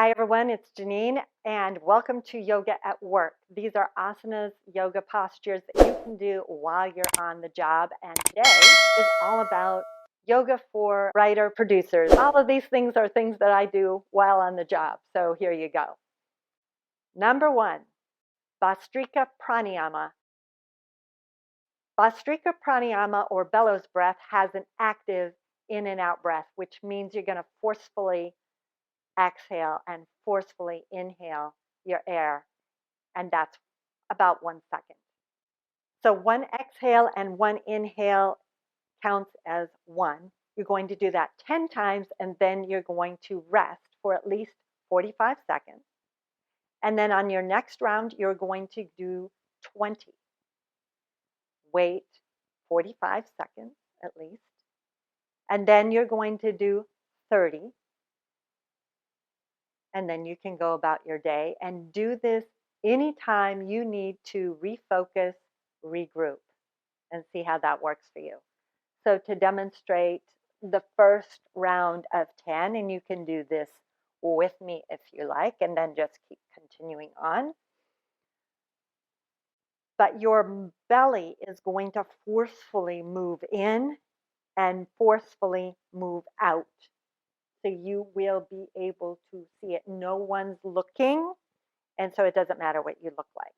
Hi everyone, it's Genene and welcome to Yoga at Work. These are asanas, yoga postures that you can do while you're on the job. And today is all about yoga for writer producers. All of these things are things that I do while on the job. So here you go. Number 1, Bhastrika Pranayama. Bhastrika Pranayama or bellows breath has an active in and out breath, which means you're going to forcefully exhale and forcefully inhale your air, and that's about 1 second. So 1 exhale and 1 inhale counts as 1. You're going to do that 10 times, and then you're going to rest for at least 45 seconds. And then on your next round, you're going to do 20. Wait 45 seconds at least. And then you're going to do 30. And then you can go about your day and do this anytime you need to refocus, regroup, and see how that works for you. So to demonstrate the first round of 10, and you can do this with me if you like, and then just keep continuing on. But your belly is going to forcefully move in and forcefully move out. So you will be able to see it. No one's looking, and so it doesn't matter what you look like.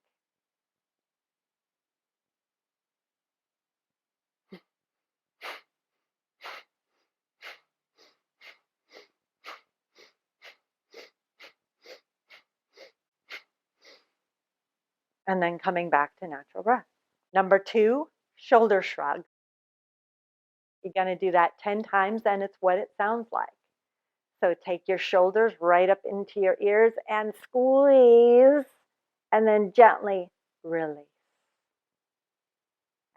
And then coming back to natural breath. Number 2, shoulder shrug. You're going to do that 10 times, and it's what it sounds like. So take your shoulders right up into your ears and squeeze, and then gently release.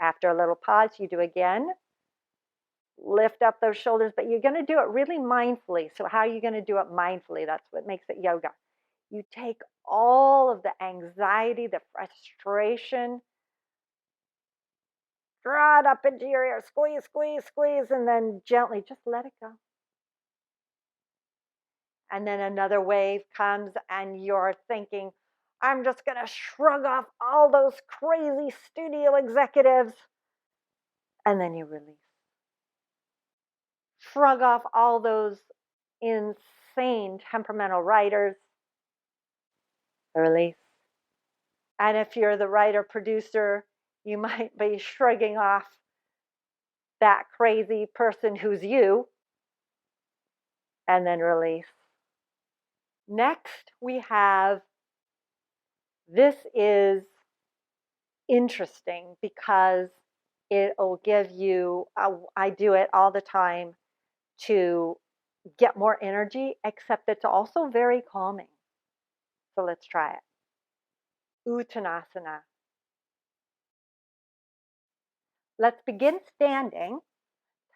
After a little pause, you do again. Lift up those shoulders, but you're going to do it really mindfully. So how are you going to do it mindfully? That's what makes it yoga. You take all of the anxiety, the frustration, draw it up into your ear, squeeze, squeeze, squeeze, and then gently just let it go. And then another wave comes and you're thinking, I'm just going to shrug off all those crazy studio executives. And then you release. Shrug off all those insane temperamental writers. Release. And if you're the writer producer, you might be shrugging off that crazy person who's you. And then release. Next, we have, this is interesting because it'll give you, I do it all the time to get more energy, except it's also very calming. So let's try it. Uttanasana. Let's begin standing.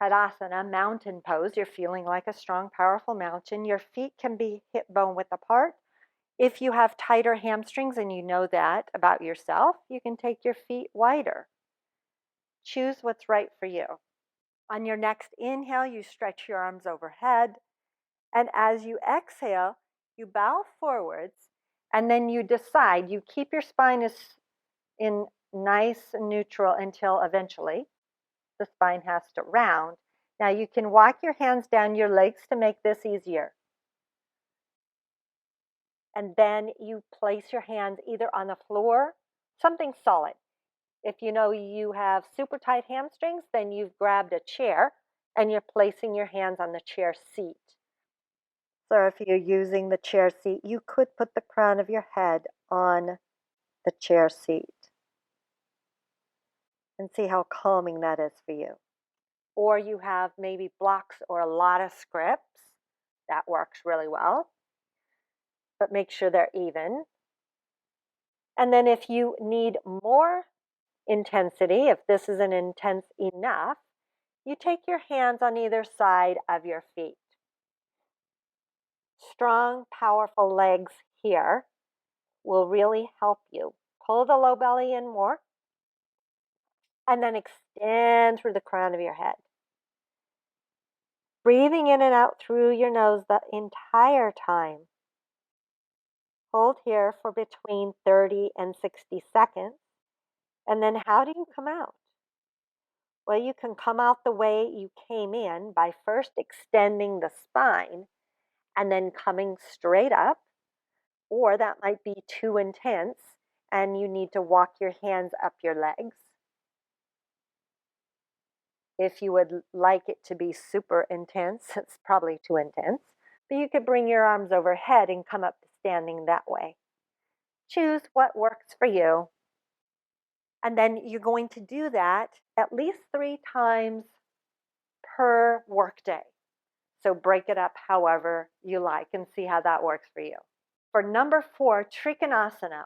Tadasana, mountain pose. You're feeling like a strong, powerful mountain. Your feet can be hip bone width apart. If you have tighter hamstrings and you know that about yourself, you can take your feet wider. Choose what's right for you. On your next inhale, you stretch your arms overhead. And as you exhale, you bow forwards. And then you decide, you keep your spine in nice and neutral until eventually the spine has to round. Now you can walk your hands down your legs to make this easier. And then you place your hands either on the floor, something solid. If you know you have super tight hamstrings, then you've grabbed a chair and you're placing your hands on the chair seat. So if you're using the chair seat, you could put the crown of your head on the chair seat and see how calming that is for you. Or you have maybe blocks or a lot of scripts. That works really well. But make sure they're even. And then if you need more intensity, if this isn't intense enough, you take your hands on either side of your feet. Strong, powerful legs here will really help you. Pull the low belly in more, and then extend through the crown of your head. Breathing in and out through your nose the entire time. Hold here for between 30 and 60 seconds. And then how do you come out? Well, you can come out the way you came in by first extending the spine and then coming straight up, or that might be too intense and you need to walk your hands up your legs. If you would like it to be super intense, it's probably too intense, but you could bring your arms overhead and come up to standing that way. Choose what works for you. And then you're going to do that at least 3 times per workday. So break it up however you like and see how that works for you. For number 4, Trikonasana.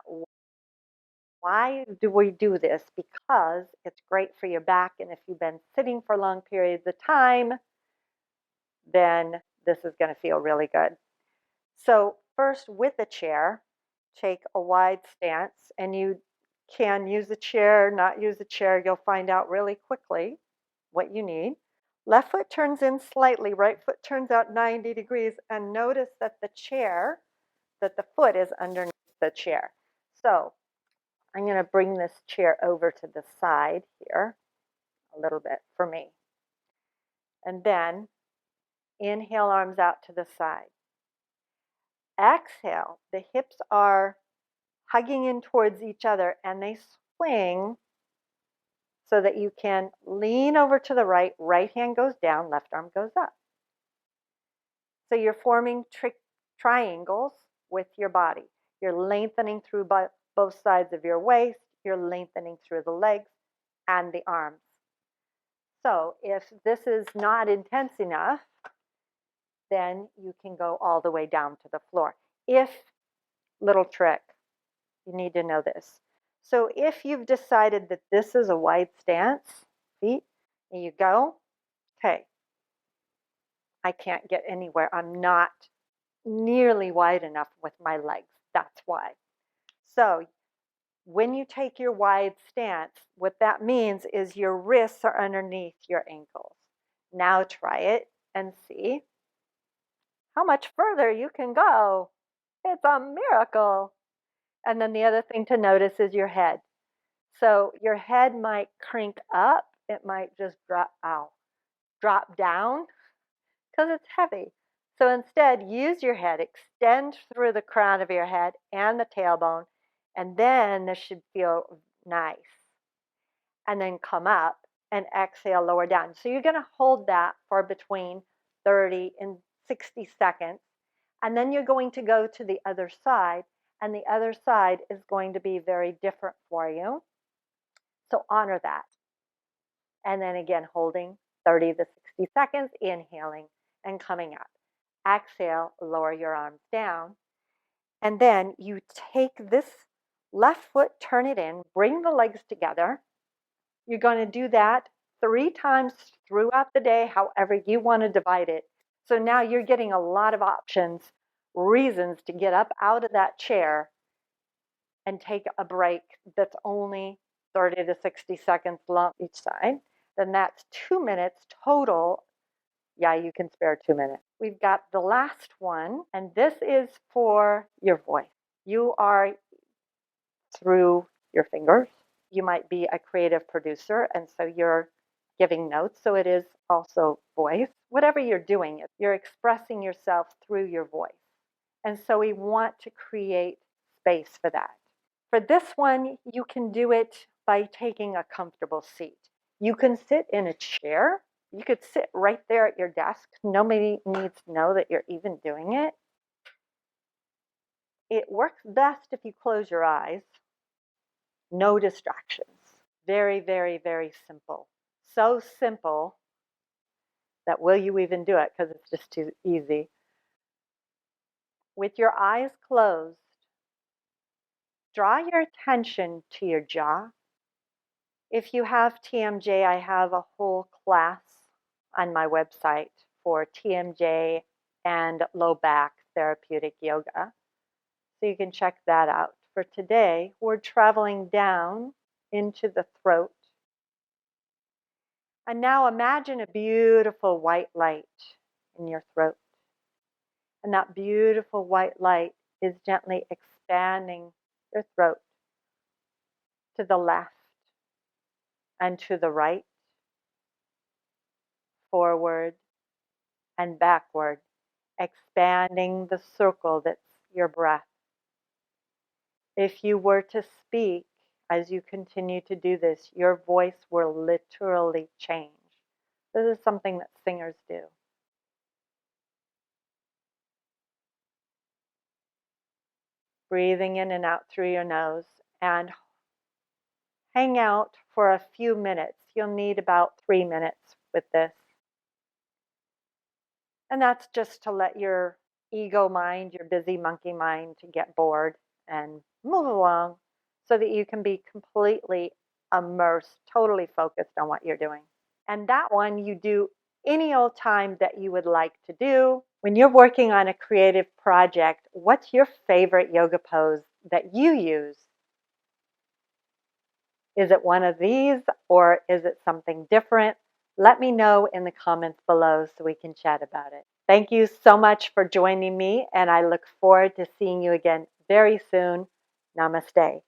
Why do we do this? Because it's great for your back, and if you've been sitting for long periods of time, then this is going to feel really good. So first, with a chair, take a wide stance, and you can use a chair, not use a chair. You'll find out really quickly what you need. Left foot turns in slightly, right foot turns out 90 degrees, and notice that the foot is underneath the chair. So I'm going to bring this chair over to the side here a little bit for me. And then inhale, arms out to the side. Exhale, the hips are hugging in towards each other and they swing so that you can lean over to the right, right hand goes down, left arm goes up. So you're forming triangles with your body. You're lengthening through both sides of your waist, you're lengthening through the legs and the arms. So if this is not intense enough, then you can go all the way down to the floor. Little trick, you need to know this. So if you've decided that this is a wide stance, feet, and you go, okay, I can't get anywhere. I'm not nearly wide enough with my legs. That's why. So when you take your wide stance, what that means is your wrists are underneath your ankles. Now try it and see how much further you can go. It's a miracle. And then the other thing to notice is your head. So your head might crank up. It might just drop down because it's heavy. So instead, use your head, extend through the crown of your head and the tailbone, and then this should feel nice. And then come up and exhale, lower down. So you're going to hold that for between 30 and 60 seconds. And then you're going to go to the other side, and the other side is going to be very different for you. So honor that. And then again, holding 30 to 60 seconds, inhaling and coming up. Exhale, lower your arms down. And then you take this left foot, turn it in, bring the legs together. You're going to do that 3 times throughout the day, however you want to divide it. So now you're getting a lot of options, reasons to get up out of that chair and take a break that's only 30 to 60 seconds long each side. Then that's 2 minutes total. Yeah, you can spare 2 minutes. We've got the last one, and this is for your voice. You are through your fingers. You might be a creative producer, and so you're giving notes, so it is also voice. Whatever you're doing, you're expressing yourself through your voice. And so we want to create space for that. For this one, you can do it by taking a comfortable seat. You can sit in a chair. You could sit right there at your desk. Nobody needs to know that you're even doing it. It works best if you close your eyes. No distractions. Very, very, very simple. So simple that will you even do it? Because it's just too easy. With your eyes closed, draw your attention to your jaw. If you have TMJ, I have a whole class on my website for TMJ and low back therapeutic yoga. So you can check that out. For today, we're traveling down into the throat. And now imagine a beautiful white light in your throat. And that beautiful white light is gently expanding your throat to the left and to the right, forward and backward, expanding the circle that's your breath. If you were to speak as you continue to do this, your voice will literally change. This is something that singers do. Breathing in and out through your nose, and hang out for a few minutes. You'll need about 3 minutes with this. And that's just to let your ego mind, your busy monkey mind, to get bored and move along so that you can be completely immersed, totally focused on what you're doing. And that one you do any old time that you would like to do. When you're working on a creative project, what's your favorite yoga pose that you use? Is it one of these or is it something different? Let me know in the comments below so we can chat about it. Thank you so much for joining me, and I look forward to seeing you again very soon. Namaste.